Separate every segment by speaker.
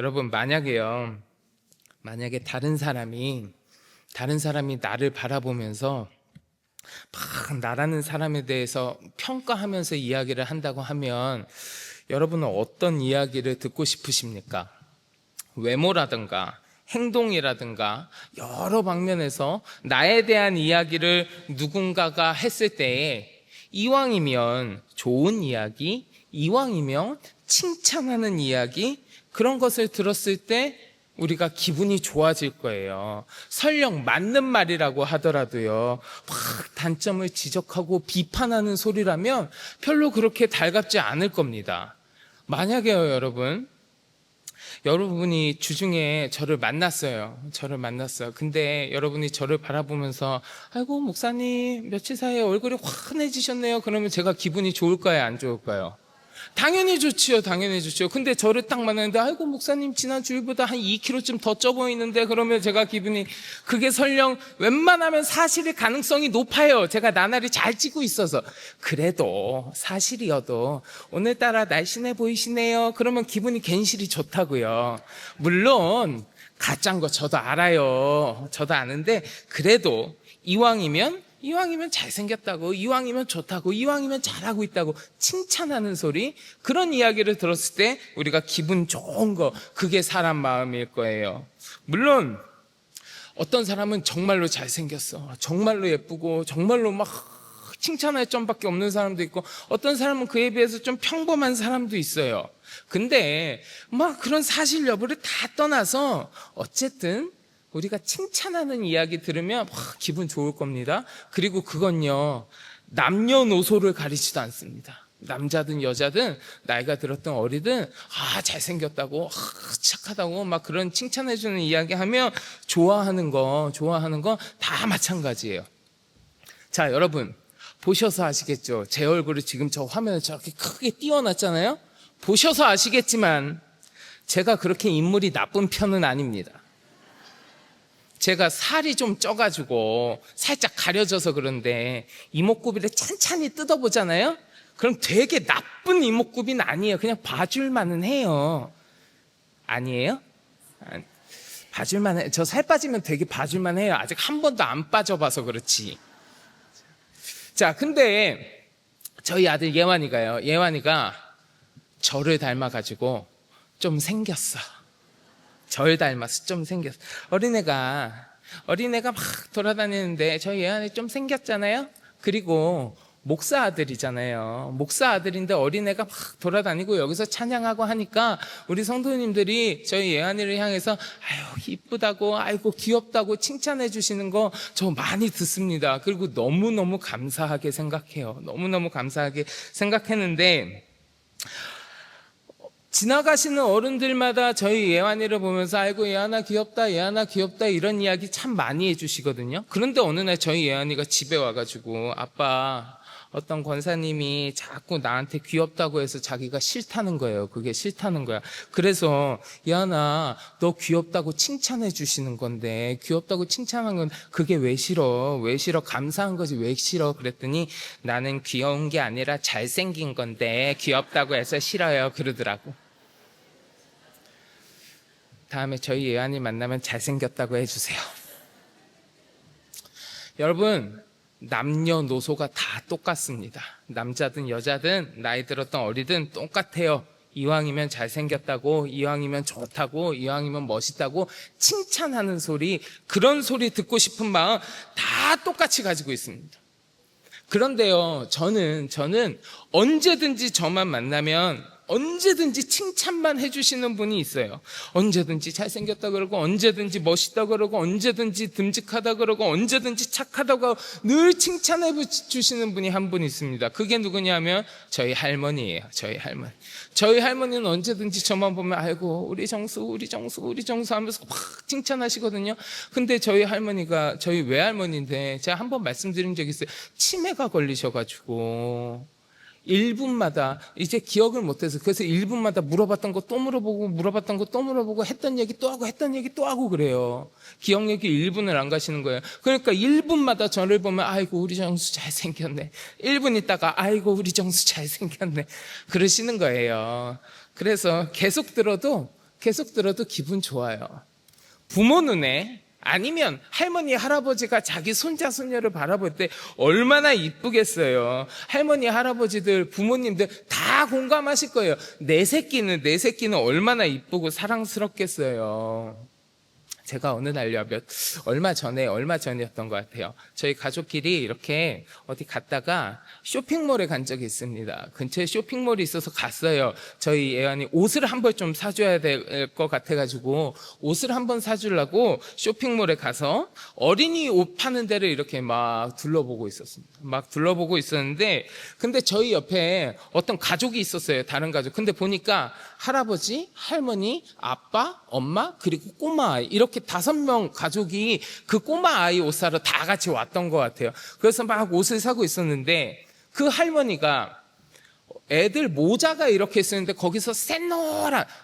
Speaker 1: 여러분, 만약에 다른 사람이 나를 바라보면서 막 나라는 사람에 대해서 평가하면서 이야기를 한다고 하면 여러분은 어떤 이야기를 듣고 싶으십니까? 외모라든가 행동이라든가 여러 방면에서 나에 대한 이야기를 누군가가 했을 때에 이왕이면 좋은 이야기, 이왕이면 칭찬하는 이야기, 그런 것을 들었을 때 우리가 기분이 좋아질 거예요. 설령 맞는 말이라고 하더라도요, 막 단점을 지적하고 비판하는 소리라면 별로 그렇게 달갑지 않을 겁니다. 만약에요, 여러분이 주중에 저를 만났어요. 근데 여러분이 저를 바라보면서 아이고 목사님 며칠 사이에 얼굴이 환해지셨네요. 그러면 제가 기분이 좋을까요, 안 좋을까요? 당연히 좋지요. 근데 저를 딱 만났는데 아이고 목사님 지난 주일보다 한 2kg쯤 더 쪄 보이는데, 그러면 제가 기분이, 그게 설령 웬만하면 사실일 가능성이 높아요. 제가 나날이 잘 찌고 있어서. 그래도 사실이어도 오늘따라 날씬해 보이시네요. 그러면 기분이 괜시리 좋다고요. 물론 가짜인 거 저도 알아요. 저도 아는데 그래도 이왕이면 잘생겼다고, 이왕이면 좋다고, 이왕이면 잘하고 있다고 칭찬하는 소리, 그런 이야기를 들었을 때 우리가 기분 좋은 거, 그게 사람 마음일 거예요. 물론 어떤 사람은 정말로 잘생겼어, 정말로 예쁘고 정말로 막 칭찬할 점밖에 없는 사람도 있고, 어떤 사람은 그에 비해서 좀 평범한 사람도 있어요. 근데 막 그런 사실 여부를 다 떠나서 어쨌든 우리가 칭찬하는 이야기 들으면 기분 좋을 겁니다. 그리고 그건요, 남녀노소를 가리지도 않습니다. 남자든 여자든 나이가 들었든 어리든 잘생겼다고, 착하다고 막 그런 칭찬해주는 이야기 하면 좋아하는 거 다 마찬가지예요. 자, 여러분 보셔서 아시겠죠? 제 얼굴을 지금 저 화면에 저렇게 크게 띄워놨잖아요. 보셔서 아시겠지만 제가 그렇게 인물이 나쁜 편은 아닙니다. 제가 살이 좀 쪄가지고 살짝 가려져서 그런데 이목구비를 찬찬히 뜯어보잖아요? 그럼 되게 나쁜 이목구비는 아니에요. 그냥 봐줄만은 해요. 아니에요? 봐줄만 해요. 저 살 빠지면 되게 봐줄만 해요. 아직 한 번도 안 빠져봐서 그렇지. 자, 근데 저희 아들 예완이가 저를 닮아가지고 좀 생겼어. 절 닮아서 좀 생겼어. 어린애가 막 돌아다니는데 저희 예안이 좀 생겼잖아요. 그리고 목사 아들이잖아요. 목사 아들인데 어린애가 막 돌아다니고 여기서 찬양하고 하니까 우리 성도님들이 저희 예안이를 향해서 아유 이쁘다고, 아이고 귀엽다고 칭찬해 주시는 거 저 많이 듣습니다. 그리고 너무너무 감사하게 생각해요. 너무너무 감사하게 생각했는데, 지나가시는 어른들마다 저희 예완이를 보면서 아이고 예완아 귀엽다 이런 이야기 참 많이 해주시거든요. 그런데 어느 날 저희 예완이가 집에 와가지고 아빠, 어떤 권사님이 자꾸 나한테 귀엽다고 해서 자기가 싫다는 거예요. 그게 싫다는 거야. 그래서 예완아 너 귀엽다고 칭찬해 주시는 건데, 귀엽다고 칭찬한 건 그게 왜 싫어? 감사한 거지 왜 싫어? 그랬더니 나는 귀여운 게 아니라 잘생긴 건데 귀엽다고 해서 싫어요 그러더라고. 다음에 저희 예완이 만나면 잘생겼다고 해주세요. 여러분, 남녀노소가 다 똑같습니다. 남자든 여자든 나이 들었던 어리든 똑같아요. 이왕이면 잘생겼다고, 이왕이면 좋다고, 이왕이면 멋있다고 칭찬하는 소리, 그런 소리 듣고 싶은 마음 다 똑같이 가지고 있습니다. 그런데요, 저는 언제든지 저만 만나면 언제든지 칭찬만 해주시는 분이 있어요. 언제든지 잘생겼다 그러고, 언제든지 멋있다 그러고, 언제든지 듬직하다 그러고, 언제든지 착하다고 늘 칭찬해 주시는 분이 한 분 있습니다. 그게 누구냐면 저희 할머니예요. 저희 할머니는 언제든지 저만 보면 아이고 우리 정수 하면서 막 칭찬하시거든요. 근데 저희 할머니가, 저희 외할머니인데 제가 한번 말씀드린 적이 있어요. 치매가 걸리셔가지고 1분마다 이제 기억을 못해서, 그래서 1분마다 물어봤던 거 또 물어보고 했던 얘기 또 하고 그래요. 기억력이 1분을 안 가시는 거예요. 그러니까 1분마다 저를 보면 아이고 우리 정수 잘생겼네, 1분 있다가 아이고 우리 정수 잘생겼네 그러시는 거예요. 그래서 계속 들어도 계속 들어도 기분 좋아요. 부모 눈에 아니면 할머니, 할아버지가 자기 손자, 손녀를 바라볼 때 얼마나 이쁘겠어요. 할머니, 할아버지들, 부모님들 다 공감하실 거예요. 내 새끼는 얼마나 이쁘고 사랑스럽겠어요. 제가 어느 날요, 얼마 전이었던 것 같아요. 저희 가족끼리 이렇게 어디 갔다가 쇼핑몰에 간 적이 있습니다. 근처에 쇼핑몰이 있어서 갔어요. 저희 애완이 옷을 한 벌 좀 사줘야 될 것 같아가지고 옷을 한번 사주려고 쇼핑몰에 가서 어린이 옷 파는 데를 이렇게 막 둘러보고 있었습니다. 막 둘러보고 있었는데, 근데 저희 옆에 어떤 가족이 있었어요. 다른 가족. 근데 보니까 할아버지, 할머니, 아빠, 엄마, 그리고 꼬마 아이, 이렇게 5명 가족이 그 꼬마 아이 옷 사러 다 같이 왔던 것 같아요. 그래서 막 옷을 사고 있었는데, 그 할머니가 애들 모자가 이렇게 있었는데 거기서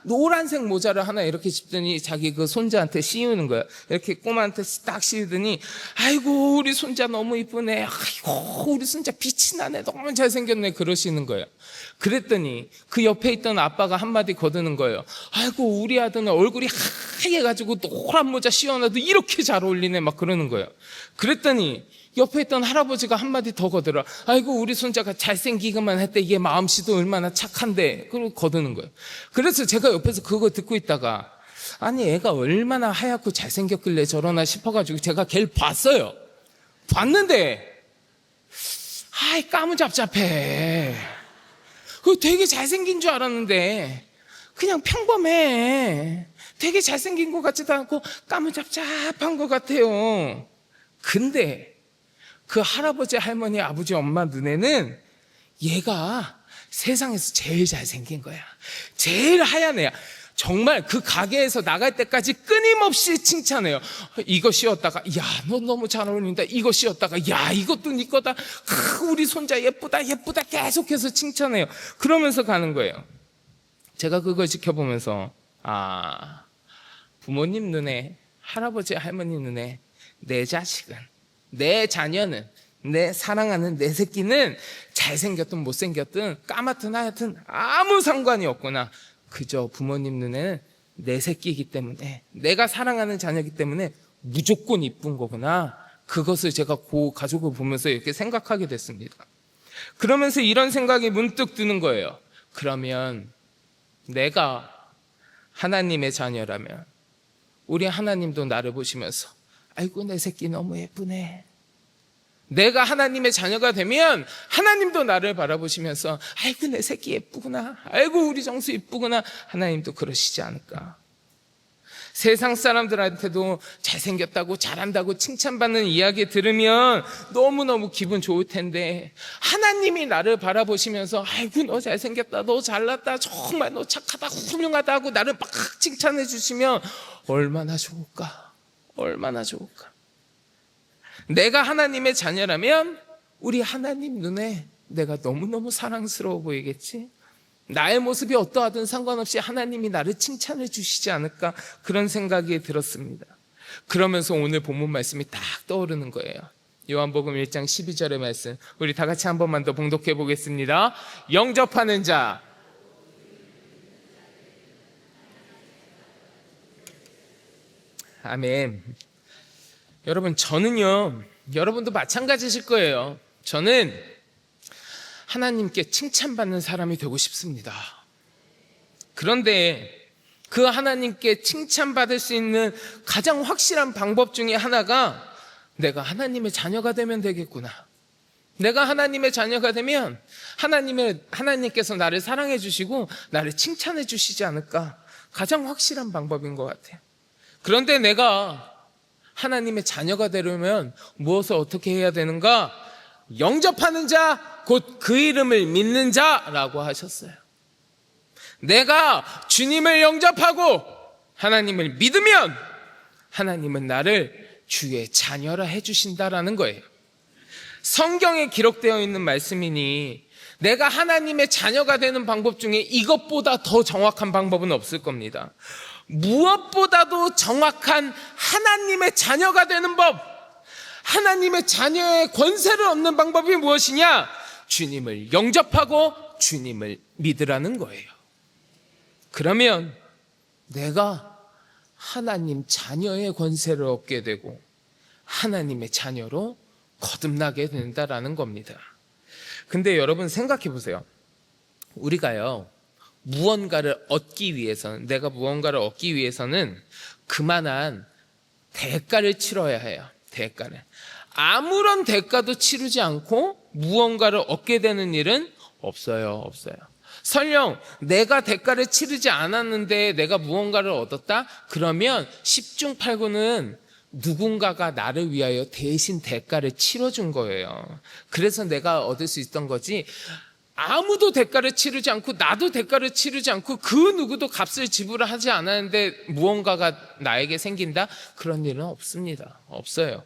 Speaker 1: 노란색 모자를 하나 이렇게 짚더니 자기 그 손자한테 씌우는 거예요. 이렇게 꼬마한테 딱 씌우더니, 아이고 우리 손자 너무 이쁘네, 아이고 우리 손자 빛이 나네, 너무 잘생겼네, 그러시는 거예요. 그랬더니 그 옆에 있던 아빠가 한마디 거드는 거예요. 아이고 우리 아들은 얼굴이 하얘가지고 노란 모자 씌워놔도 이렇게 잘 어울리네, 막 그러는 거예요. 그랬더니 옆에 있던 할아버지가 한마디 더 거들어. 아이고 우리 손자가 잘생기기만 했대, 얘 마음씨도 얼마나 착한데, 그러고 거드는 거예요. 그래서 제가 옆에서 그거 듣고 있다가, 아니 애가 얼마나 하얗고 잘생겼길래 저러나 싶어가지고 제가 걔를 봤어요. 봤는데 아이 까무잡잡해. 그거 되게 잘생긴 줄 알았는데 그냥 평범해. 되게 잘생긴 것 같지도 않고 까무잡잡한 것 같아요. 근데 그 할아버지, 할머니, 아버지, 엄마 눈에는 얘가 세상에서 제일 잘생긴 거야. 제일 하얀 애야. 정말 그 가게에서 나갈 때까지 끊임없이 칭찬해요. 이거 씌웠다가, 야, 너 너무 잘 어울린다. 이거 씌웠다가, 야, 이것도 네 거다. 우리 손자 예쁘다, 예쁘다. 계속해서 칭찬해요. 그러면서 가는 거예요. 제가 그걸 지켜보면서, 아, 부모님 눈에, 할아버지, 할머니 눈에 내 자식은, 내 자녀는, 내 사랑하는 내 새끼는 잘생겼든 못생겼든 까맣든 하얗든 아무 상관이 없구나. 그저 부모님 눈에는 내 새끼이기 때문에, 내가 사랑하는 자녀이기 때문에 무조건 이쁜 거구나. 그것을 제가 그 가족을 보면서 이렇게 생각하게 됐습니다. 그러면서 이런 생각이 문득 드는 거예요. 그러면 내가 하나님의 자녀라면 우리 하나님도 나를 보시면서 아이고 내 새끼 너무 예쁘네. 내가 하나님의 자녀가 되면 하나님도 나를 바라보시면서 아이고 내 새끼 예쁘구나, 아이고 우리 정수 예쁘구나, 하나님도 그러시지 않을까. 세상 사람들한테도 잘생겼다고 잘한다고 칭찬받는 이야기 들으면 너무너무 기분 좋을 텐데, 하나님이 나를 바라보시면서 아이고 너 잘생겼다, 너 잘났다, 정말 너 착하다, 훌륭하다 하고 나를 막 칭찬해 주시면 얼마나 좋을까, 얼마나 좋을까. 내가 하나님의 자녀라면 우리 하나님 눈에 내가 너무너무 사랑스러워 보이겠지. 나의 모습이 어떠하든 상관없이 하나님이 나를 칭찬해 주시지 않을까, 그런 생각이 들었습니다. 그러면서 오늘 본문 말씀이 딱 떠오르는 거예요. 요한복음 1장 12절의 말씀, 우리 다 같이 한 번만 더 봉독해 보겠습니다. 영접하는 자, 아멘. 여러분, 저는요, 여러분도 마찬가지실 거예요. 저는 하나님께 칭찬받는 사람이 되고 싶습니다. 그런데 그 하나님께 칭찬받을 수 있는 가장 확실한 방법 중에 하나가 내가 하나님의 자녀가 되면 되겠구나. 내가 하나님의 자녀가 되면 하나님께서 나를 사랑해 주시고 나를 칭찬해 주시지 않을까. 가장 확실한 방법인 것 같아요. 그런데 내가 하나님의 자녀가 되려면 무엇을 어떻게 해야 되는가? 영접하는 자, 곧 그 이름을 믿는 자라고 하셨어요. 내가 주님을 영접하고 하나님을 믿으면 하나님은 나를 주의 자녀라 해주신다라는 거예요. 성경에 기록되어 있는 말씀이니 내가 하나님의 자녀가 되는 방법 중에 이것보다 더 정확한 방법은 없을 겁니다. 무엇보다도 정확한 하나님의 자녀가 되는 법, 하나님의 자녀의 권세를 얻는 방법이 무엇이냐? 주님을 영접하고 주님을 믿으라는 거예요. 그러면 내가 하나님 자녀의 권세를 얻게 되고 하나님의 자녀로 거듭나게 된다라는 겁니다. 근데 여러분 생각해 보세요. 우리가요, 내가 무언가를 얻기 위해서는 그만한 대가를 치러야 해요. 대가를. 아무런 대가도 치르지 않고 무언가를 얻게 되는 일은 없어요. 설령 내가 대가를 치르지 않았는데 내가 무언가를 얻었다? 그러면 10중 8구는 누군가가 나를 위하여 대신 대가를 치러준 거예요. 그래서 내가 얻을 수 있던 거지, 아무도 대가를 치르지 않고 나도 대가를 치르지 않고 그 누구도 값을 지불하지 않았는데 무언가가 나에게 생긴다? 그런 일은 없습니다. 없어요.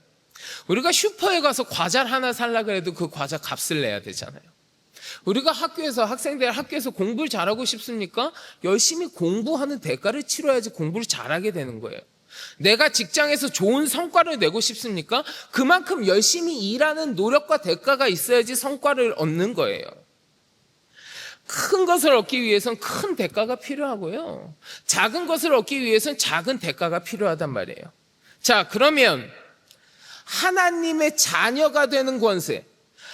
Speaker 1: 우리가 슈퍼에 가서 과자를 하나 살려고 해도 그 과자 값을 내야 되잖아요. 우리가 학교에서 공부를 잘하고 싶습니까? 열심히 공부하는 대가를 치러야지 공부를 잘하게 되는 거예요. 내가 직장에서 좋은 성과를 내고 싶습니까? 그만큼 열심히 일하는 노력과 대가가 있어야지 성과를 얻는 거예요. 큰 것을 얻기 위해서는 큰 대가가 필요하고요. 작은 것을 얻기 위해서는 작은 대가가 필요하단 말이에요. 자, 그러면 하나님의 자녀가 되는 권세,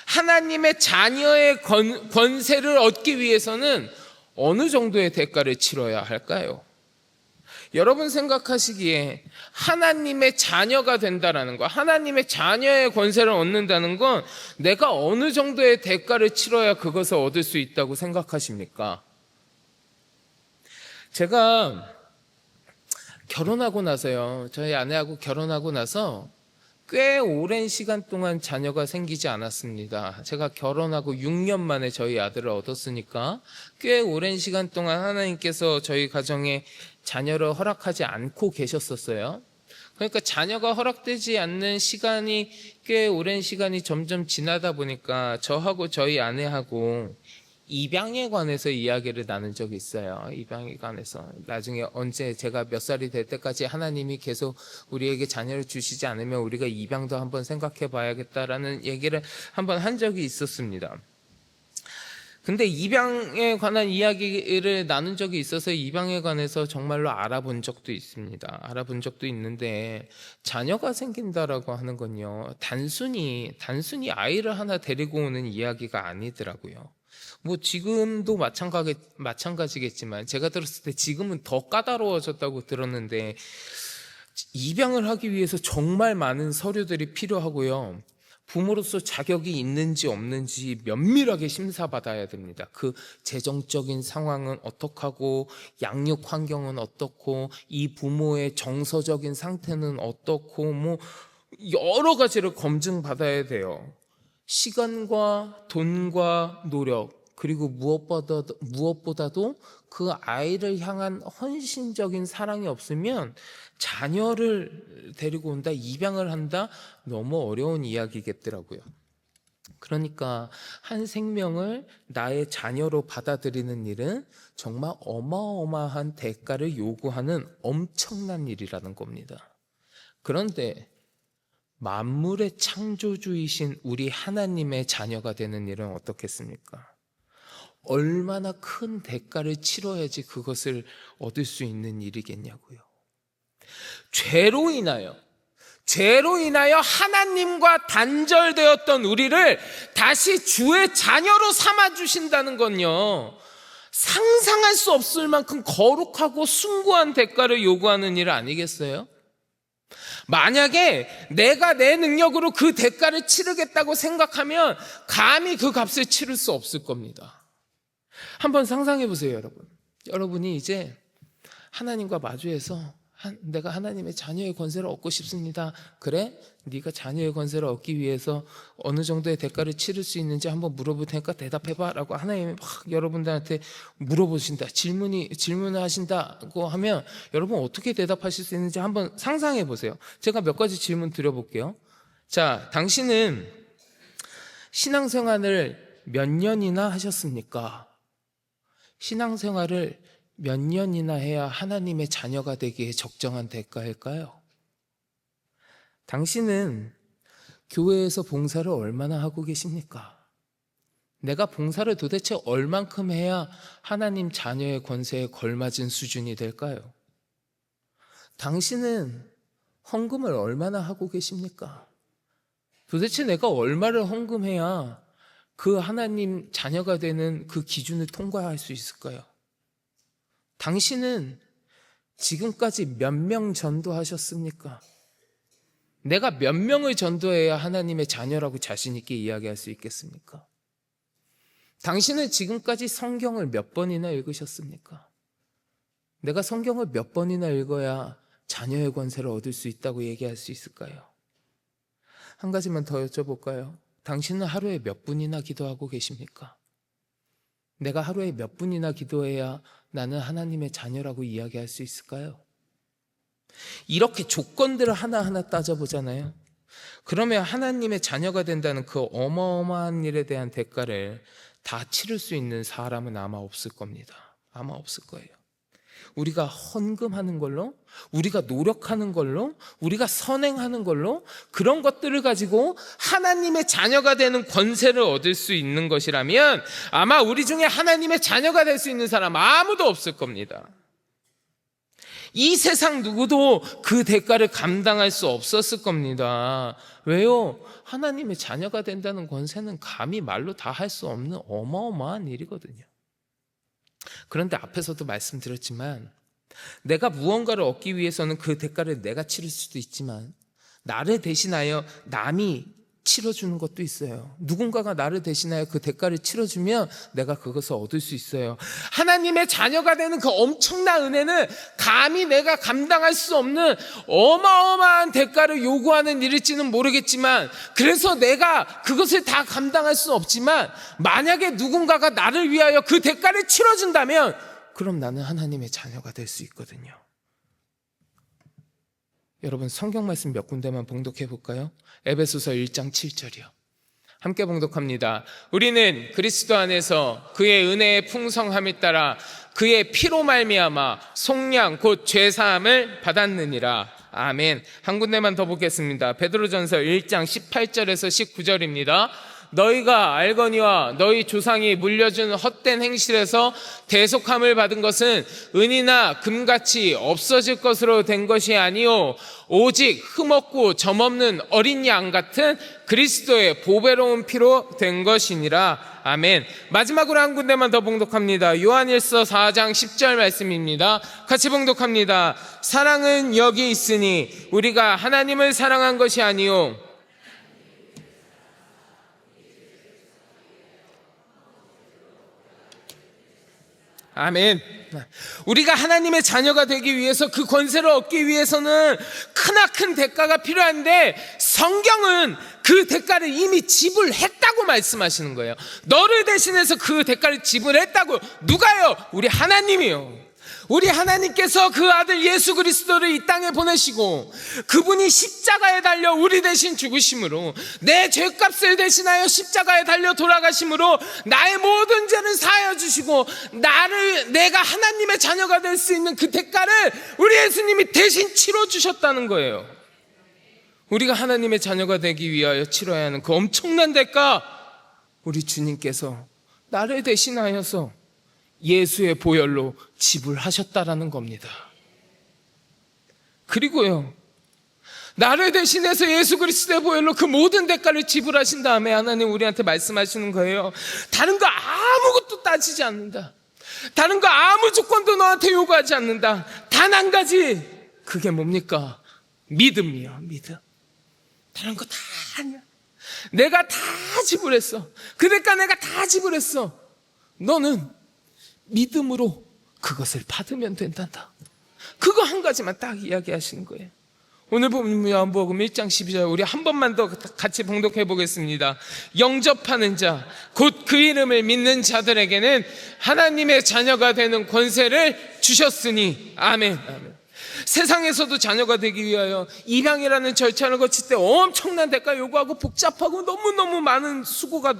Speaker 1: 하나님의 자녀의 권세를 얻기 위해서는 어느 정도의 대가를 치러야 할까요? 여러분 생각하시기에 하나님의 자녀가 된다라는 거, 하나님의 자녀의 권세를 얻는다는 건 내가 어느 정도의 대가를 치러야 그것을 얻을 수 있다고 생각하십니까? 제가 결혼하고 나서요, 저희 아내하고 결혼하고 나서 꽤 오랜 시간 동안 자녀가 생기지 않았습니다. 제가 결혼하고 6년 만에 저희 아들을 얻었으니까 꽤 오랜 시간 동안 하나님께서 저희 가정에 자녀를 허락하지 않고 계셨었어요. 그러니까 자녀가 허락되지 않는 시간이 꽤 오랜 시간이 점점 지나다 보니까 저하고 저희 아내하고 입양에 관해서 이야기를 나눈 적이 있어요. 입양에 관해서 나중에 언제 제가 몇 살이 될 때까지 하나님이 계속 우리에게 자녀를 주시지 않으면 우리가 입양도 한번 생각해 봐야겠다라는 얘기를 한번 한 적이 있었습니다. 근데 입양에 관한 이야기를 나눈 적이 있어서 입양에 관해서 정말로 알아본 적도 있습니다. 알아본 적도 있는데 자녀가 생긴다라고 하는 건요, 단순히 아이를 하나 데리고 오는 이야기가 아니더라고요. 뭐 지금도 마찬가지겠지만 제가 들었을 때 지금은 더 까다로워졌다고 들었는데 입양을 하기 위해서 정말 많은 서류들이 필요하고요. 부모로서 자격이 있는지 없는지 면밀하게 심사받아야 됩니다. 그 재정적인 상황은 어떡하고 양육 환경은 어떻고 이 부모의 정서적인 상태는 어떻고 뭐 여러 가지를 검증받아야 돼요. 시간과 돈과 노력, 그리고 무엇보다도 그 아이를 향한 헌신적인 사랑이 없으면 자녀를 데리고 온다, 입양을 한다, 너무 어려운 이야기겠더라고요. 그러니까 한 생명을 나의 자녀로 받아들이는 일은 정말 어마어마한 대가를 요구하는 엄청난 일이라는 겁니다. 그런데 만물의 창조주이신 우리 하나님의 자녀가 되는 일은 어떻겠습니까? 얼마나 큰 대가를 치러야지 그것을 얻을 수 있는 일이겠냐고요. 죄로 인하여 하나님과 단절되었던 우리를 다시 주의 자녀로 삼아주신다는 건요, 상상할 수 없을 만큼 거룩하고 숭고한 대가를 요구하는 일 아니겠어요? 만약에 내가 내 능력으로 그 대가를 치르겠다고 생각하면 감히 그 값을 치를 수 없을 겁니다. 한번 상상해 보세요, 여러분. 여러분이 이제 하나님과 마주해서 내가 하나님의 자녀의 권세를 얻고 싶습니다. 그래? 네가 자녀의 권세를 얻기 위해서 어느 정도의 대가를 치를 수 있는지 한번 물어볼 테니까 대답해봐 라고 하나님이 막 여러분들한테 물어보신다, 질문을 하신다고 하면 여러분 어떻게 대답하실 수 있는지 한번 상상해 보세요. 제가 몇 가지 질문 드려볼게요. 자, 당신은 신앙생활을 몇 년이나 하셨습니까? 신앙생활을 몇 년이나 해야 하나님의 자녀가 되기에 적정한 대가일까요? 당신은 교회에서 봉사를 얼마나 하고 계십니까? 내가 봉사를 도대체 얼만큼 해야 하나님 자녀의 권세에 걸맞은 수준이 될까요? 당신은 헌금을 얼마나 하고 계십니까? 도대체 내가 얼마를 헌금해야 그 하나님 자녀가 되는 그 기준을 통과할 수 있을까요? 당신은 지금까지 몇 명 전도하셨습니까? 내가 몇 명을 전도해야 하나님의 자녀라고 자신 있게 이야기할 수 있겠습니까? 당신은 지금까지 성경을 몇 번이나 읽으셨습니까? 내가 성경을 몇 번이나 읽어야 자녀의 권세를 얻을 수 있다고 얘기할 수 있을까요? 한 가지만 더 여쭤볼까요? 당신은 하루에 몇 분이나 기도하고 계십니까? 내가 하루에 몇 분이나 기도해야 나는 하나님의 자녀라고 이야기할 수 있을까요? 이렇게 조건들을 하나하나 따져보잖아요. 그러면 하나님의 자녀가 된다는 그 어마어마한 일에 대한 대가를 다 치를 수 있는 사람은 아마 없을 겁니다. 아마 없을 거예요. 우리가 헌금하는 걸로, 우리가 노력하는 걸로, 우리가 선행하는 걸로 그런 것들을 가지고 하나님의 자녀가 되는 권세를 얻을 수 있는 것이라면 아마 우리 중에 하나님의 자녀가 될 수 있는 사람 아무도 없을 겁니다. 이 세상 누구도 그 대가를 감당할 수 없었을 겁니다. 왜요? 하나님의 자녀가 된다는 권세는 감히 말로 다 할 수 없는 어마어마한 일이거든요. 그런데 앞에서도 말씀드렸지만 내가 무언가를 얻기 위해서는 그 대가를 내가 치를 수도 있지만 나를 대신하여 남이 치러주는 것도 있어요. 누군가가 나를 대신하여 그 대가를 치러주면 내가 그것을 얻을 수 있어요. 하나님의 자녀가 되는 그 엄청난 은혜는 감히 내가 감당할 수 없는 어마어마한 대가를 요구하는 일일지는 모르겠지만, 그래서 내가 그것을 다 감당할 수는 없지만 만약에 누군가가 나를 위하여 그 대가를 치러준다면 그럼 나는 하나님의 자녀가 될 수 있거든요. 여러분, 성경 말씀 몇 군데만 봉독해 볼까요? 에베소서 1장 7절이요. 함께 봉독합니다. 우리는 그리스도 안에서 그의 은혜의 풍성함에 따라 그의 피로 말미암아 속량 곧 죄사함을 받았느니라. 아멘. 한 군데만 더 보겠습니다. 베드로전서 1장 18절에서 19절입니다. 너희가 알거니와 너희 조상이 물려준 헛된 행실에서 대속함을 받은 것은 은이나 금같이 없어질 것으로 된 것이 아니요 오직 흠없고 점없는 어린 양 같은 그리스도의 보배로운 피로 된 것이니라. 아멘. 마지막으로 한 군데만 더 봉독합니다. 요한일서 4장 10절 말씀입니다. 같이 봉독합니다. 사랑은 여기 있으니 우리가 하나님을 사랑한 것이 아니요 아멘. 우리가 하나님의 자녀가 되기 위해서 그 권세를 얻기 위해서는 크나큰 대가가 필요한데 성경은 그 대가를 이미 지불했다고 말씀하시는 거예요. 너를 대신해서 그 대가를 지불했다고. 누가요? 우리 하나님이요. 우리 하나님께서 그 아들 예수 그리스도를 이 땅에 보내시고 그분이 십자가에 달려 우리 대신 죽으심으로 내 죄값을 대신하여 십자가에 달려 돌아가심으로 나의 모든 죄를 사하여 주시고 내가 하나님의 자녀가 될 수 있는 그 대가를 우리 예수님이 대신 치러주셨다는 거예요. 우리가 하나님의 자녀가 되기 위하여 치러야 하는 그 엄청난 대가, 우리 주님께서 나를 대신하여서 예수의 보혈로 지불하셨다라는 겁니다. 그리고요, 나를 대신해서 예수 그리스도의 보혈로 그 모든 대가를 지불하신 다음에 하나님 우리한테 말씀하시는 거예요. 다른 거 아무것도 따지지 않는다. 다른 거 아무 조건도 너한테 요구하지 않는다. 단 한 가지, 그게 뭡니까? 믿음이요. 믿음. 다른 거 다 아니야. 내가 다 지불했어. 그 대가 내가 다 지불했어. 너는 믿음으로 그것을 받으면 된단다. 그거 한 가지만 딱 이야기하시는 거예요. 오늘 보면 요한복음 1장 12절 우리 한 번만 더 같이 봉독해 보겠습니다. 영접하는 자, 곧 그 이름을 믿는 자들에게는 하나님의 자녀가 되는 권세를 주셨으니. 아멘. 아멘. 세상에서도 자녀가 되기 위하여 입양이라는 절차를 거칠 때 엄청난 대가 요구하고 복잡하고 너무너무 많은 수고가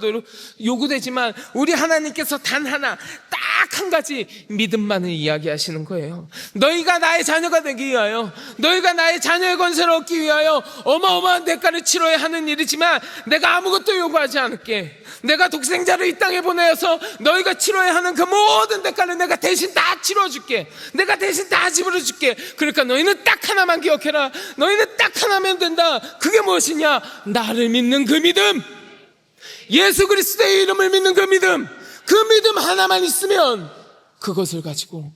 Speaker 1: 요구되지만 우리 하나님께서 단 하나 딱 한 가지 믿음만을 이야기하시는 거예요. 너희가 나의 자녀가 되기 위하여, 너희가 나의 자녀의 권세를 얻기 위하여 어마어마한 대가를 치러야 하는 일이지만 내가 아무것도 요구하지 않을게. 내가 독생자를 이 땅에 보내어서 너희가 치러야 하는 그 모든 대가를 내가 대신 다 치러줄게. 내가 대신 다 지불해줄게. 그러니까 너희는 딱 하나만 기억해라. 너희는 딱 하나면 된다. 그게 무엇이냐? 나를 믿는 그 믿음, 예수 그리스도의 이름을 믿는 그 믿음, 그 믿음 하나만 있으면 그것을 가지고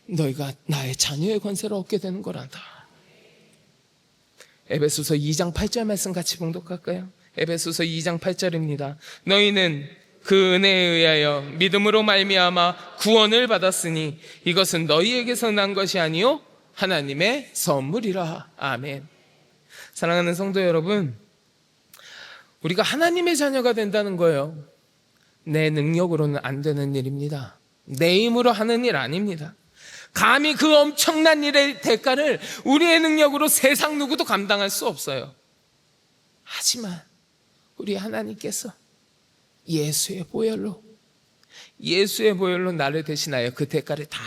Speaker 1: 너희가 나의 자녀의 권세를 얻게 되는 거란다. 에베소서 2장 8절 말씀 같이 봉독할까요? 에베소서 2장 8절입니다. 너희는 그 은혜에 의하여 믿음으로 말미암아 구원을 받았으니 이것은 너희에게서 난 것이 아니요 하나님의 선물이라. 아멘. 사랑하는 성도 여러분, 우리가 하나님의 자녀가 된다는 거예요. 내 능력으로는 안 되는 일입니다. 내 힘으로 하는 일 아닙니다. 감히 그 엄청난 일의 대가를 우리의 능력으로 세상 누구도 감당할 수 없어요. 하지만 우리 하나님께서 예수의 보혈로 나를 대신하여 그 대가를 다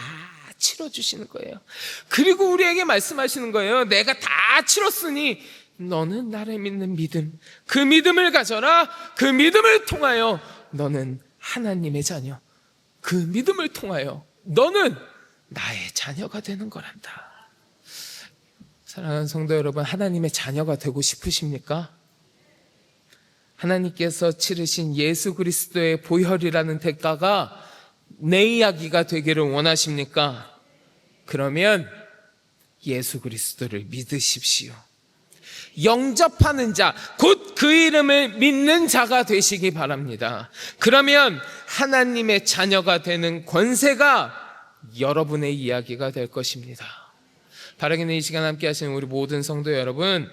Speaker 1: 치러주시는 거예요. 그리고 우리에게 말씀하시는 거예요. 내가 다 치렀으니 너는 나를 믿는 믿음, 그 믿음을 가져라. 그 믿음을 통하여 너는 하나님의 자녀, 그 믿음을 통하여 너는 나의 자녀가 되는 거란다. 사랑하는 성도 여러분, 하나님의 자녀가 되고 싶으십니까? 하나님께서 치르신 예수 그리스도의 보혈이라는 대가가 내 이야기가 되기를 원하십니까? 그러면 예수 그리스도를 믿으십시오. 영접하는 자, 곧 그 이름을 믿는 자가 되시기 바랍니다. 그러면 하나님의 자녀가 되는 권세가 여러분의 이야기가 될 것입니다. 바라기는 이 시간 함께 하시는 우리 모든 성도 여러분,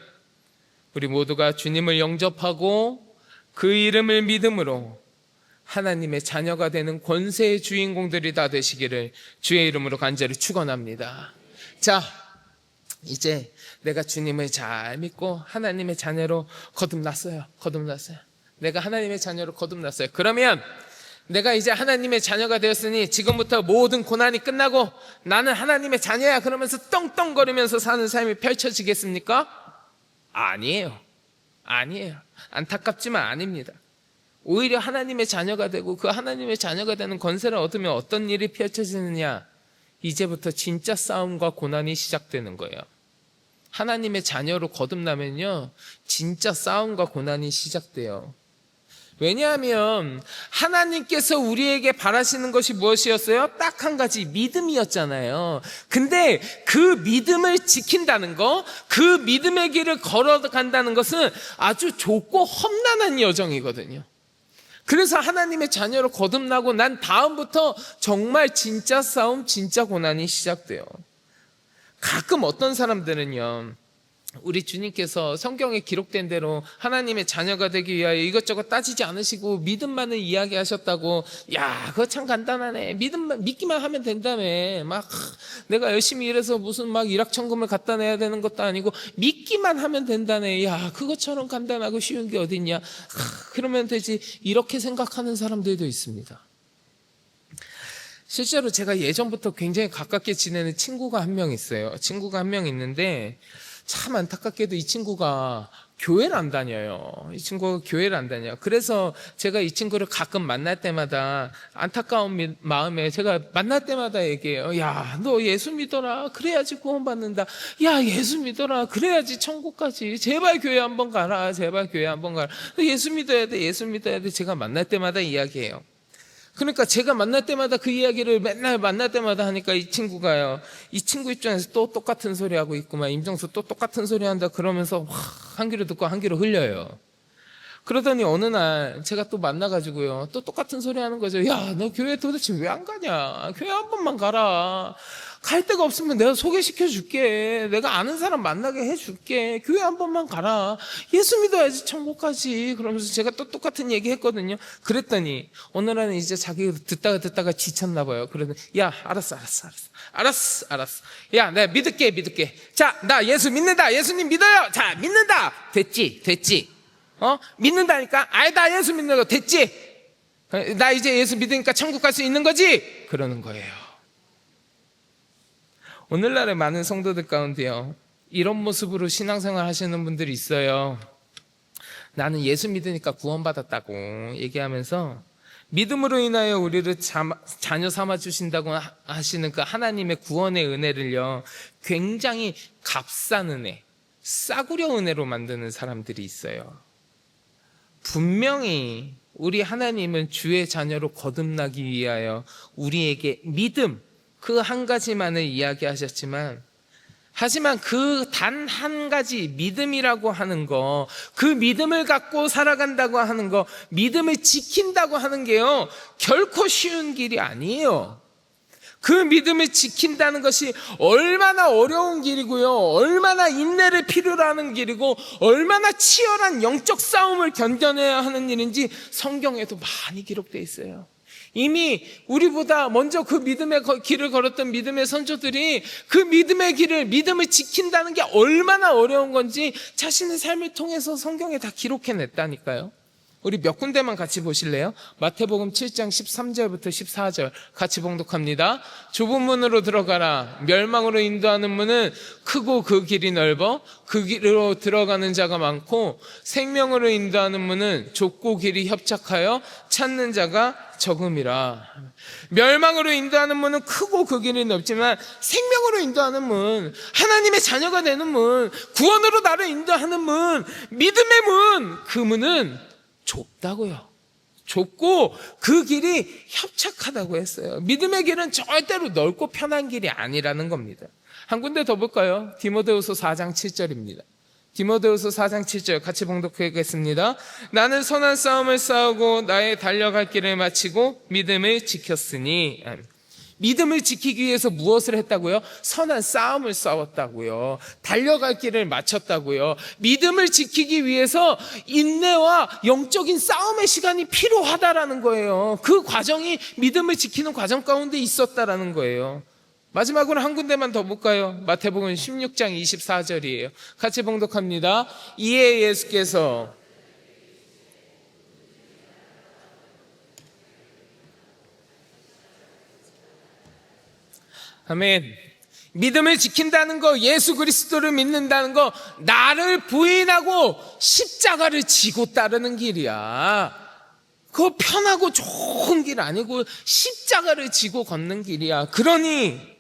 Speaker 1: 우리 모두가 주님을 영접하고 그 이름을 믿음으로 하나님의 자녀가 되는 권세의 주인공들이 다 되시기를 주의 이름으로 간절히 축원합니다. 자, 이제 내가 주님을 잘 믿고 하나님의 자녀로 거듭났어요. 내가 하나님의 자녀로 거듭났어요. 그러면 내가 이제 하나님의 자녀가 되었으니 지금부터 모든 고난이 끝나고 나는 하나님의 자녀야 그러면서 떵떵거리면서 사는 삶이 펼쳐지겠습니까? 아니에요. 안타깝지만 아닙니다. 오히려 하나님의 자녀가 되고 그 하나님의 자녀가 되는 권세를 얻으면 어떤 일이 펼쳐지느냐? 이제부터 진짜 싸움과 고난이 시작되는 거예요. 하나님의 자녀로 거듭나면요, 진짜 싸움과 고난이 시작돼요. 왜냐하면 하나님께서 우리에게 바라시는 것이 무엇이었어요? 딱 한 가지, 믿음이었잖아요. 근데 그 믿음을 지킨다는 거, 그 믿음의 길을 걸어간다는 것은 아주 좁고 험난한 여정이거든요. 그래서 하나님의 자녀로 거듭나고 난 다음부터 정말 진짜 싸움, 진짜 고난이 시작돼요. 가끔 어떤 사람들은요, 우리 주님께서 성경에 기록된 대로 하나님의 자녀가 되기 위하여 이것저것 따지지 않으시고 믿음만을 이야기하셨다고, 야, 그거 참 간단하네. 믿기만 하면 된다며. 막 내가 열심히 일해서 무슨 막 일확천금을 갖다 내야 되는 것도 아니고 믿기만 하면 된다네. 야, 그것처럼 간단하고 쉬운 게 어딨냐. 그러면 되지. 이렇게 생각하는 사람들도 있습니다. 실제로 제가 예전부터 굉장히 가깝게 지내는 친구가 한 명 있어요. 친구가 한 명 있는데 참 안타깝게도 이 친구가 교회를 안 다녀요. 그래서 제가 이 친구를 가끔 만날 때마다 안타까운 마음에 제가 만날 때마다 얘기해요. 야, 너 예수 믿어라. 그래야지 구원받는다. 야, 예수 믿어라. 그래야지 천국 가지. 제발 교회 한번 가라. 너 예수 믿어야 돼. 제가 만날 때마다 이야기해요. 그러니까 제가 만날 때마다 그 이야기를 맨날 만날 때마다 하니까 이 친구가요, 이 친구 입장에서 또 똑같은 소리 하고 있구만. 임정수 또 똑같은 소리 한다 그러면서 한 귀로 듣고 한 귀로 흘려요. 그러더니 어느 날 제가 또 만나가지고요, 또 똑같은 소리 하는 거죠. 야, 너 교회 도대체 왜 안 가냐? 교회 한 번만 가라. 갈 데가 없으면 내가 소개시켜 줄게. 내가 아는 사람 만나게 해줄게. 교회 한 번만 가라. 예수 믿어야지 천국 가지. 그러면서 제가 또 똑같은 얘기 했거든요. 그랬더니 어느 날은 이제 자기 듣다가 지쳤나 봐요. 그러더니 야, 알았어. 야, 내가 믿을게. 자, 나 예수 믿는다. 예수님 믿어요. 자, 믿는다. 됐지. 믿는다니까. 나 예수 믿는 거 됐지. 나 이제 예수 믿으니까 천국 갈 수 있는 거지? 그러는 거예요. 오늘날의 많은 성도들 가운데요, 이런 모습으로 신앙생활 하시는 분들이 있어요. 나는 예수 믿으니까 구원받았다고 얘기하면서 믿음으로 인하여 우리를 자녀 삼아 주신다고 하시는 그 하나님의 구원의 은혜를요, 굉장히 값싼 은혜, 싸구려 은혜로 만드는 사람들이 있어요. 분명히 우리 하나님은 주의 자녀로 거듭나기 위하여 우리에게 믿음, 그 한 가지만을 이야기하셨지만, 하지만 그 단 한 가지 믿음이라고 하는 거, 그 믿음을 갖고 살아간다고 하는 거, 믿음을 지킨다고 하는 게요, 결코 쉬운 길이 아니에요. 그 믿음을 지킨다는 것이 얼마나 어려운 길이고요, 얼마나 인내를 필요로 하는 길이고, 얼마나 치열한 영적 싸움을 견뎌내야 하는 일인지 성경에도 많이 기록되어 있어요. 이미 우리보다 먼저 그 믿음의 길을 걸었던 믿음의 선조들이 그 믿음의 길을, 믿음을 지킨다는 게 얼마나 어려운 건지 자신의 삶을 통해서 성경에 다 기록해냈다니까요. 우리 몇 군데만 같이 보실래요? 마태복음 7장 13절부터 14절 같이 봉독합니다. 좁은 문으로 들어가라. 멸망으로 인도하는 문은 크고 그 길이 넓어 그 길로 들어가는 자가 많고, 생명으로 인도하는 문은 좁고 길이 협착하여 찾는 자가 적음이라. 멸망으로 인도하는 문은 크고 그 길이 넓지만 생명으로 인도하는 문, 하나님의 자녀가 되는 문, 구원으로 나를 인도하는 문, 믿음의 문, 그 문은 좁다고요. 좁고 그 길이 협착하다고 했어요. 믿음의 길은 절대로 넓고 편한 길이 아니라는 겁니다. 한 군데 더 볼까요? 디모데후서 4장 7절입니다. 디모데후서 4장 7절 같이 봉독하겠습니다. 나는 선한 싸움을 싸우고 나의 달려갈 길을 마치고 믿음을 지켰으니. 믿음을 지키기 위해서 무엇을 했다고요? 선한 싸움을 싸웠다고요. 달려갈 길을 마쳤다고요. 믿음을 지키기 위해서 인내와 영적인 싸움의 시간이 필요하다라는 거예요. 그 과정이 믿음을 지키는 과정 가운데 있었다라는 거예요. 마지막으로 한 군데만 더 볼까요? 마태복음 16장 24절이에요. 같이 봉독합니다. 이에 예수께서 아멘. 믿음을 지킨다는 거, 예수 그리스도를 믿는다는 거, 나를 부인하고 십자가를 지고 따르는 길이야. 그거 편하고 좋은 길 아니고 십자가를 지고 걷는 길이야. 그러니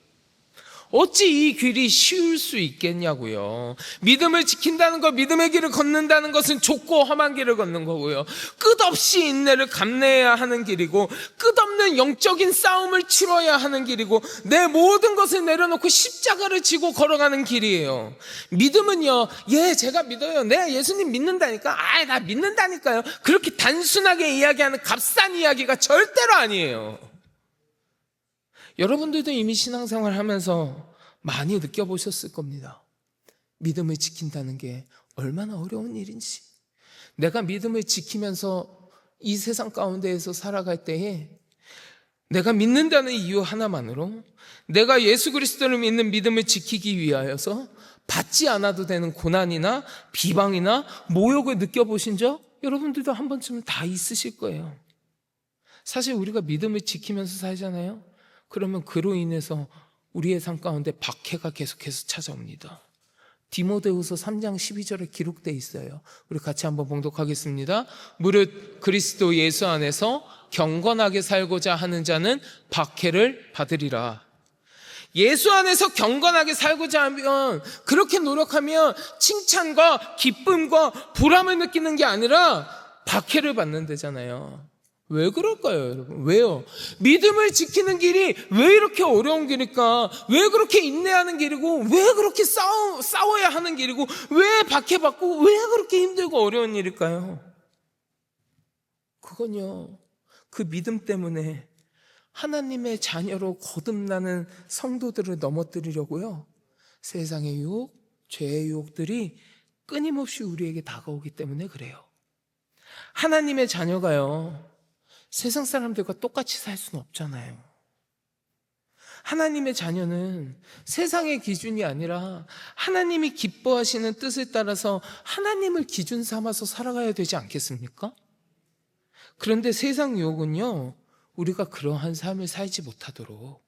Speaker 1: 어찌 이 길이 쉬울 수 있겠냐고요. 믿음을 지킨다는 것, 믿음의 길을 걷는다는 것은 좁고 험한 길을 걷는 거고요, 끝없이 인내를 감내해야 하는 길이고, 끝없는 영적인 싸움을 치러야 하는 길이고, 내 모든 것을 내려놓고 십자가를 지고 걸어가는 길이에요. 믿음은요, 제가 믿어요, 내가 예수님 믿는다니까, 나 믿는다니까요, 그렇게 단순하게 이야기하는 값싼 이야기가 절대로 아니에요. 여러분들도 이미 신앙생활 하면서 많이 느껴보셨을 겁니다. 믿음을 지킨다는 게 얼마나 어려운 일인지. 내가 믿음을 지키면서 이 세상 가운데에서 살아갈 때에 내가 믿는다는 이유 하나만으로, 내가 예수 그리스도를 믿는 믿음을 지키기 위하여서 받지 않아도 되는 고난이나 비방이나 모욕을 느껴보신 적 여러분들도 한 번쯤은 다 있으실 거예요. 사실 우리가 믿음을 지키면서 살잖아요. 그러면 그로 인해서 우리의 삶 가운데 박해가 계속해서 찾아옵니다. 디모데후서 3장 12절에 기록되어 있어요. 우리 같이 한번 봉독하겠습니다. 무릇 그리스도 예수 안에서 경건하게 살고자 하는 자는 박해를 받으리라. 예수 안에서 경건하게 살고자 하면, 그렇게 노력하면 칭찬과 기쁨과 보람을 느끼는 게 아니라 박해를 받는 데잖아요. 왜 그럴까요, 여러분? 왜요? 믿음을 지키는 길이 왜 이렇게 어려운 길일까? 왜 그렇게 인내하는 길이고, 왜 그렇게 싸워야 하는 길이고, 왜 박해받고, 왜 그렇게 힘들고 어려운 일일까요? 그건요, 그 믿음 때문에 하나님의 자녀로 거듭나는 성도들을 넘어뜨리려고요, 세상의 유혹, 죄의 유혹들이 끊임없이 우리에게 다가오기 때문에 그래요. 하나님의 자녀가요, 세상 사람들과 똑같이 살 수는 없잖아요. 하나님의 자녀는 세상의 기준이 아니라 하나님이 기뻐하시는 뜻을 따라서 하나님을 기준 삼아서 살아가야 되지 않겠습니까? 그런데 세상 유혹은요, 우리가 그러한 삶을 살지 못하도록,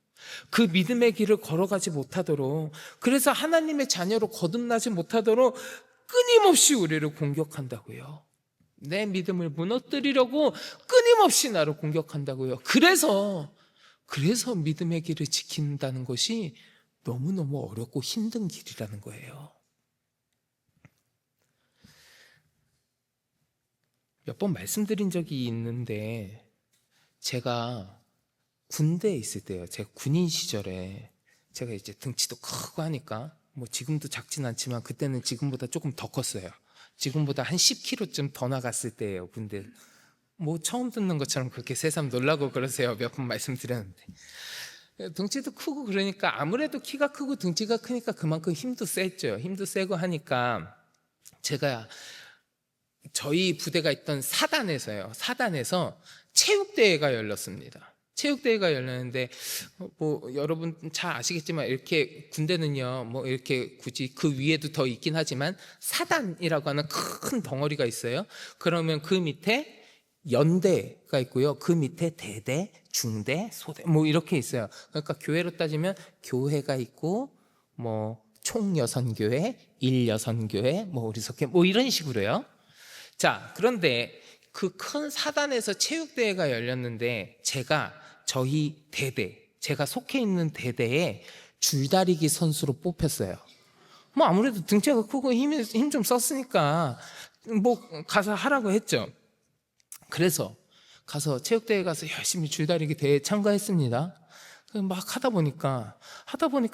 Speaker 1: 그 믿음의 길을 걸어가지 못하도록, 그래서 하나님의 자녀로 거듭나지 못하도록 끊임없이 우리를 공격한다고요. 내 믿음을 무너뜨리려고 끊임없이 나를 공격한다고요. 그래서 믿음의 길을 지킨다는 것이 너무너무 어렵고 힘든 길이라는 거예요. 몇 번 말씀드린 적이 있는데, 제가 군대에 있을 때요, 제가 군인 시절에 제가 이제 등치도 크고 하니까, 뭐 지금도 작진 않지만 그때는 지금보다 조금 더 컸어요. 지금보다 한 10kg쯤 더 나갔을 때예요, 군대. 뭐 처음 듣는 것처럼 그렇게 새삼 놀라고 그러세요. 몇 번 말씀드렸는데, 등치도 크고 그러니까, 아무래도 키가 크고 등치가 크니까 그만큼 힘도 셌죠. 힘도 세고 하니까 제가 저희 부대가 있던 사단에서 체육대회가 열렸습니다. 체육대회가 열렸는데, 뭐 여러분 잘 아시겠지만, 이렇게 군대는요, 뭐 이렇게 굳이 그 위에도 더 있긴 하지만 사단이라고 하는 큰 덩어리가 있어요. 그러면 그 밑에 연대가 있고요, 그 밑에 대대, 중대, 소대, 뭐 이렇게 있어요. 그러니까 교회로 따지면 교회가 있고, 뭐 총여선교회, 일여선교회, 뭐 우리석회, 뭐 이런 식으로요. 자, 그런데 그 큰 사단에서 체육대회가 열렸는데, 저희 대대, 제가 속해 있는 대대에 줄다리기 선수로 뽑혔어요. 뭐 아무래도 등치가 크고 힘 좀 썼으니까 뭐 가서 하라고 했죠. 그래서 가서 체육대회 가서 열심히 줄다리기 대회에 참가했습니다. 막 하다 보니까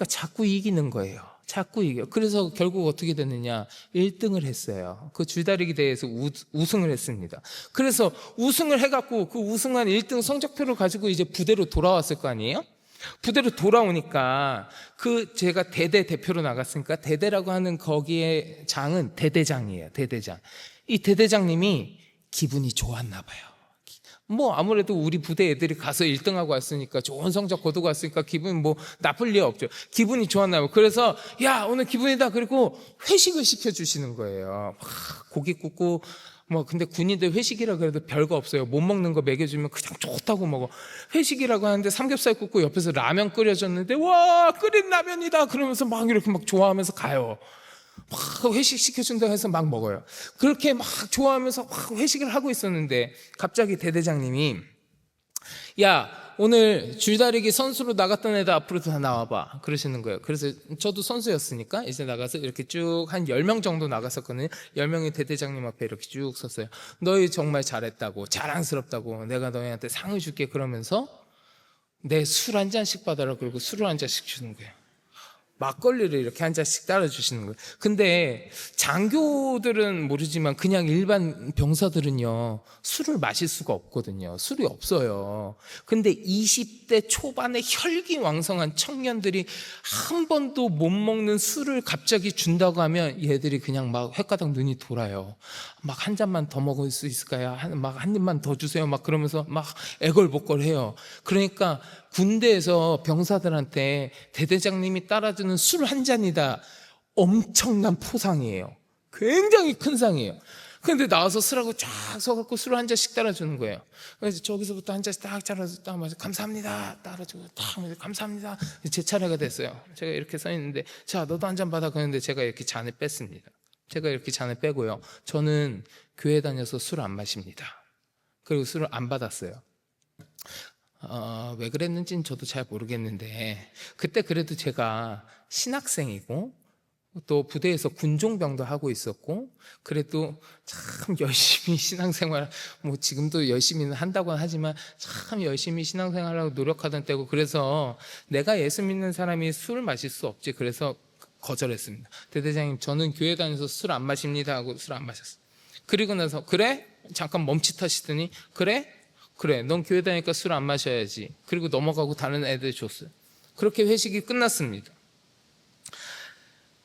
Speaker 1: 자꾸 이기는 거예요. 자꾸 이겨. 그래서 결국 어떻게 됐느냐, 1등을 했어요. 그 줄다리기 대회에서 우승을 했습니다. 그래서 우승을 해갖고 그 우승한 1등 성적표를 가지고 이제 부대로 돌아왔을 거 아니에요? 부대로 돌아오니까, 제가 대대 대표로 나갔으니까, 대대라고 하는 거기에 장은 대대장이에요. 대대장. 이 대대장님이 기분이 좋았나 봐요. 뭐 아무래도 우리 부대 애들이 가서 1등하고 왔으니까, 좋은 성적 거두고 왔으니까 기분이 뭐 나쁠 리 없죠. 기분이 좋았나요. 그래서 야, 오늘 기분이다. 그리고 회식을 시켜주시는 거예요. 막 고기 굽고, 뭐 근데 군인들 회식이라 그래도 별거 없어요. 못 먹는 거 먹여주면 그냥 좋다고 먹어. 회식이라고 하는데 삼겹살 굽고 옆에서 라면 끓여줬는데, 와, 끓인 라면이다 그러면서 막 이렇게 막 좋아하면서 가요. 막 회식 시켜준다고 해서 막 먹어요. 그렇게 막 좋아하면서 막 회식을 하고 있었는데, 갑자기 대대장님이, 야, 오늘 줄다리기 선수로 나갔던 애들 앞으로 다 나와봐 그러시는 거예요. 그래서 저도 선수였으니까 이제 나가서 이렇게 쭉 한 10명 정도 나갔었거든요. 10명이 대대장님 앞에 이렇게 쭉 섰어요. 너희 정말 잘했다고, 자랑스럽다고, 내가 너희한테 상을 줄게 그러면서 내 술 한 잔씩 받아라 그러고 술을 한 잔씩 주는 거예요. 막걸리를 이렇게 한 잔씩 따라주시는 거예요. 근데 장교들은 모르지만 그냥 일반 병사들은요, 술을 마실 수가 없거든요. 술이 없어요. 근데 20대 초반의 혈기왕성한 청년들이 한 번도 못 먹는 술을 갑자기 준다고 하면 얘들이 그냥 막 횟가닥 눈이 돌아요. 막 한 잔만 더 먹을 수 있을까요? 막 한 입만 더 주세요. 막 그러면서 막 애걸복걸해요. 그러니까 군대에서 병사들한테 대대장님이 따라주는 술 한 잔이다, 엄청난 포상이에요. 굉장히 큰 상이에요. 근데 나와서 술하고 쫙 서갖고 술 한 잔씩 따라주는 거예요. 그래서 저기서부터 한 잔씩 딱 따라서 딱 마셔. 감사합니다. 따라주고 딱 마셔. 감사합니다. 제 차례가 됐어요. 제가 이렇게 서 있는데, 자, 너도 한 잔 받아. 그랬는데 제가 이렇게 잔을 뺐습니다. 제가 이렇게 잔을 빼고요. 저는 교회 다녀서 술 안 마십니다. 그리고 술을 안 받았어요. 왜 그랬는지는 저도 잘 모르겠는데, 그때 그래도 제가 신학생이고 또 부대에서 군종병도 하고 있었고, 그래도 참 열심히 신앙생활, 뭐 지금도 열심히는 한다고는 하지만 참 열심히 신앙생활하고 노력하던 때고, 그래서 내가 예수 믿는 사람이 술을 마실 수 없지, 그래서 거절했습니다. 대대장님, 저는 교회 다녀서 술 안 마십니다 하고 술 안 마셨어요. 그리고 나서, 그래? 잠깐 멈칫하시더니, 그래, 넌 교회 다니니까 술 안 마셔야지. 그리고 넘어가고 다른 애들 줬어요. 그렇게 회식이 끝났습니다.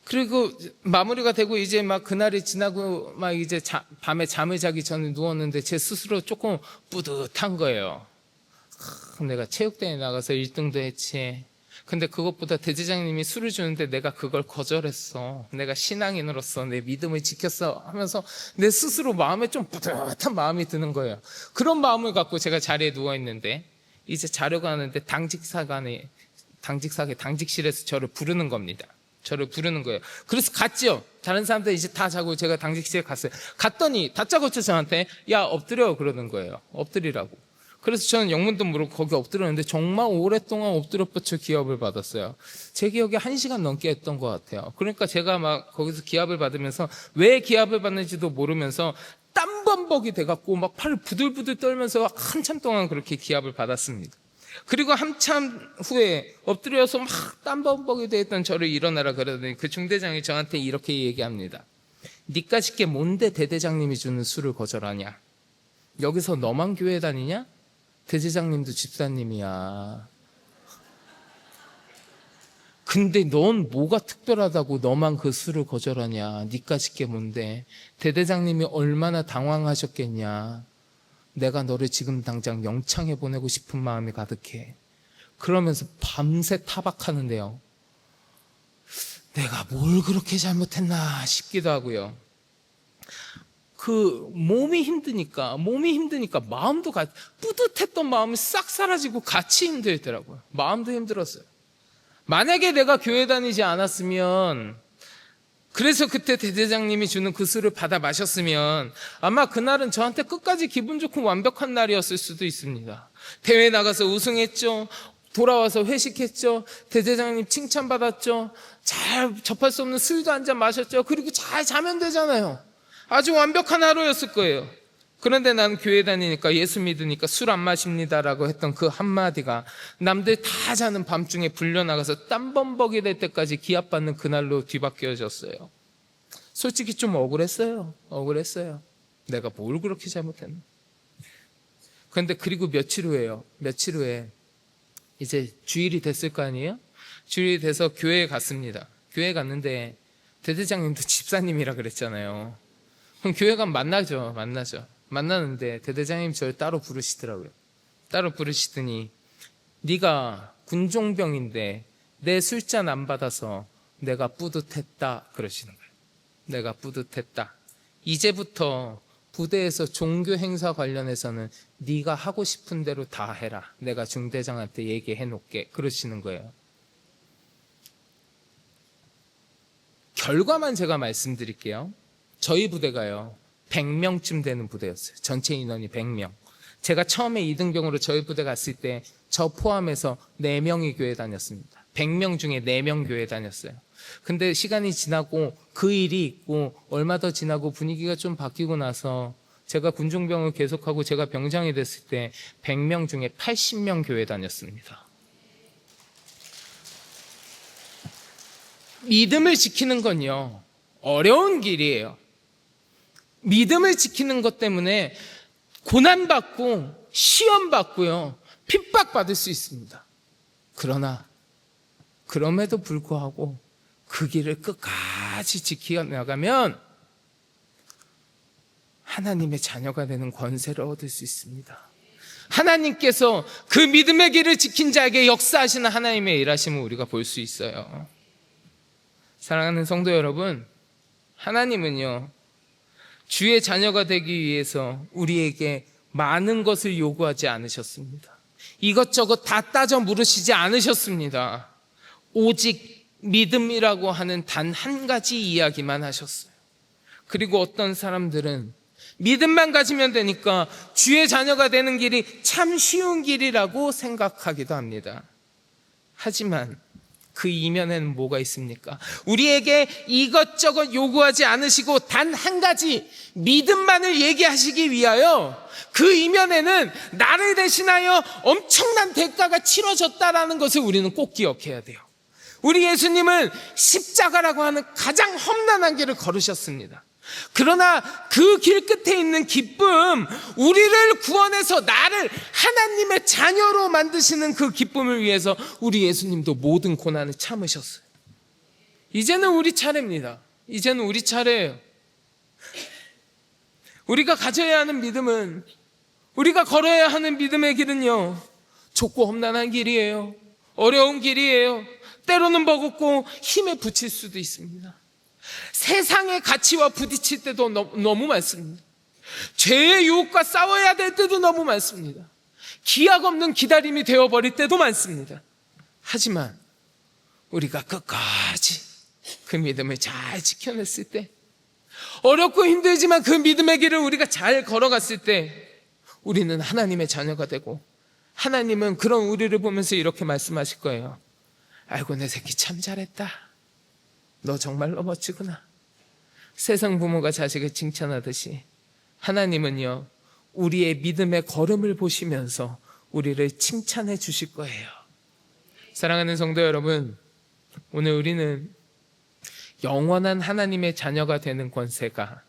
Speaker 1: 그리고 마무리가 되고 이제 막 그날이 지나고 막 이제 밤에 잠을 자기 전에 누웠는데 제 스스로 조금 뿌듯한 거예요. 내가 체육대회에 나가서 1등도 했지. 근데 그것보다 대제장님이 술을 주는데 내가 그걸 거절했어. 내가 신앙인으로서 내 믿음을 지켰어 하면서 내 스스로 마음에 좀 뿌듯한 마음이 드는 거예요. 그런 마음을 갖고 제가 자리에 누워있는데 이제 자려고 하는데 당직실에서 저를 부르는 겁니다. 저를 부르는 거예요. 그래서 갔죠. 다른 사람들 이제 다 자고 제가 당직실에 갔어요. 갔더니 다짜고짜 저한테 야 엎드려 그러는 거예요. 엎드리라고. 그래서 저는 영문도 모르고 거기 엎드렸는데 정말 오랫동안 엎드려 뻗쳐 기합을 받았어요. 제 기억에 1시간 넘게 했던 것 같아요. 그러니까 제가 막 거기서 기합을 받으면서 왜 기합을 받는지도 모르면서 땀범벅이 돼갖고 막 팔을 부들부들 떨면서 한참 동안 그렇게 기합을 받았습니다. 그리고 한참 후에 엎드려서 막 땀범벅이 돼 있던 저를 일어나라 그러더니 그 중대장이 저한테 이렇게 얘기합니다. 니까짓 게 뭔데 대대장님이 주는 술을 거절하냐? 여기서 너만 교회 다니냐? 대제장님도 집사님이야. 근데 넌 뭐가 특별하다고 너만 그 술을 거절하냐? 니까짓 게 뭔데? 대대장님이 얼마나 당황하셨겠냐? 내가 너를 지금 당장 영창에 보내고 싶은 마음이 가득해. 그러면서 밤새 타박하는데요. 내가 뭘 그렇게 잘못했나 싶기도 하고요. 몸이 힘드니까 마음도 뿌듯했던 마음이 싹 사라지고 같이 힘들더라고요. 마음도 힘들었어요. 만약에 내가 교회 다니지 않았으면, 그래서 그때 대대장님이 주는 그 술을 받아 마셨으면 아마 그날은 저한테 끝까지 기분 좋고 완벽한 날이었을 수도 있습니다. 대회 나가서 우승했죠. 돌아와서 회식했죠. 대대장님 칭찬받았죠. 잘 접할 수 없는 술도 한 잔 마셨죠. 그리고 잘 자면 되잖아요. 아주 완벽한 하루였을 거예요. 그런데 난 교회 다니니까 예수 믿으니까 술 안 마십니다라고 했던 그 한마디가 남들 다 자는 밤중에 불려나가서 땀범벅이 될 때까지 기합받는 그날로 뒤바뀌어졌어요. 솔직히 좀 억울했어요. 내가 뭘 그렇게 잘못했나. 그런데 그리고 며칠 후에 이제 주일이 됐을 거 아니에요? 주일이 돼서 교회에 갔습니다. 교회에 갔는데 대대장님도 집사님이라 그랬잖아요. 그럼 교회 가면 만나죠. 만나는데 대대장님이 저를 따로 부르시더라고요. 따로 부르시더니 네가 군종병인데 내 술잔 안 받아서 내가 뿌듯했다 그러시는 거예요. 내가 뿌듯했다. 이제부터 부대에서 종교 행사 관련해서는 네가 하고 싶은 대로 다 해라. 내가 중대장한테 얘기해 놓을게. 그러시는 거예요. 결과만 제가 말씀드릴게요. 저희 부대가요 100명쯤 되는 부대였어요. 전체 인원이 100명. 제가 처음에 이등병으로 저희 부대 갔을 때 저 포함해서 4명이 교회 다녔습니다. 100명 중에 4명 교회 다녔어요. 근데 시간이 지나고 그 일이 있고 얼마 더 지나고 분위기가 좀 바뀌고 나서 제가 군중병을 계속하고 제가 병장이 됐을 때 100명 중에 80명 교회 다녔습니다. 믿음을 지키는 건요 어려운 길이에요. 믿음을 지키는 것 때문에 고난받고 시험받고요 핍박받을 수 있습니다. 그러나 그럼에도 불구하고 그 길을 끝까지 지켜나가면 하나님의 자녀가 되는 권세를 얻을 수 있습니다. 하나님께서 그 믿음의 길을 지킨 자에게 역사하시는 하나님의 일하심을 우리가 볼 수 있어요. 사랑하는 성도 여러분, 하나님은요 주의 자녀가 되기 위해서 우리에게 많은 것을 요구하지 않으셨습니다. 이것저것 다 따져 물으시지 않으셨습니다. 오직 믿음이라고 하는 단 한 가지 이야기만 하셨어요. 그리고 어떤 사람들은 믿음만 가지면 되니까 주의 자녀가 되는 길이 참 쉬운 길이라고 생각하기도 합니다. 하지만 그 이면에는 뭐가 있습니까? 우리에게 이것저것 요구하지 않으시고 단 한 가지 믿음만을 얘기하시기 위하여 그 이면에는 나를 대신하여 엄청난 대가가 치러졌다라는 것을 우리는 꼭 기억해야 돼요. 우리 예수님은 십자가라고 하는 가장 험난한 길을 걸으셨습니다. 그러나 그 길 끝에 있는 기쁨, 우리를 구원해서 나를 하나님의 자녀로 만드시는 그 기쁨을 위해서 우리 예수님도 모든 고난을 참으셨어요. 이제는 우리 차례입니다. 이제는 우리 차례예요. 우리가 가져야 하는 믿음은, 우리가 걸어야 하는 믿음의 길은요 좁고 험난한 길이에요. 어려운 길이에요. 때로는 버겁고 힘에 부칠 수도 있습니다. 세상의 가치와 부딪힐 때도 너무 많습니다. 죄의 유혹과 싸워야 될 때도 너무 많습니다. 기약 없는 기다림이 되어버릴 때도 많습니다. 하지만 우리가 끝까지 그 믿음을 잘 지켜냈을 때, 어렵고 힘들지만 그 믿음의 길을 우리가 잘 걸어갔을 때 우리는 하나님의 자녀가 되고, 하나님은 그런 우리를 보면서 이렇게 말씀하실 거예요. 아이고 내 새끼 참 잘했다. 너 정말로 멋지구나. 세상 부모가 자식을 칭찬하듯이 하나님은요, 우리의 믿음의 걸음을 보시면서 우리를 칭찬해 주실 거예요. 사랑하는 성도 여러분, 오늘 우리는 영원한 하나님의 자녀가 되는 권세가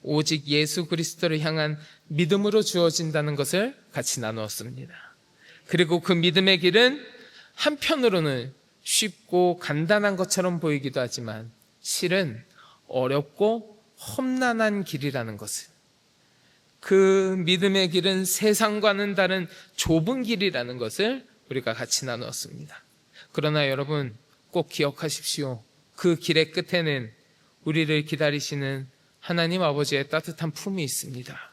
Speaker 1: 오직 예수 그리스도를 향한 믿음으로 주어진다는 것을 같이 나누었습니다. 그리고 그 믿음의 길은 한편으로는 쉽고 간단한 것처럼 보이기도 하지만 실은 어렵고 험난한 길이라는 것을, 그 믿음의 길은 세상과는 다른 좁은 길이라는 것을 우리가 같이 나누었습니다. 그러나 여러분 꼭 기억하십시오. 그 길의 끝에는 우리를 기다리시는 하나님 아버지의 따뜻한 품이 있습니다.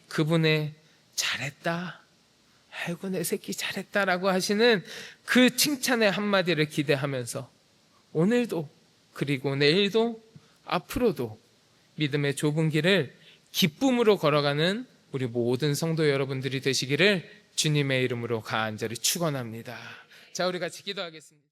Speaker 1: 그분의 잘했다, 아이고 내 새끼 잘했다라고 하시는 그 칭찬의 한마디를 기대하면서 오늘도, 그리고 내일도, 앞으로도 믿음의 좁은 길을 기쁨으로 걸어가는 우리 모든 성도 여러분들이 되시기를 주님의 이름으로 간절히 축원합니다. 자, 우리 같이 기도하겠습니다.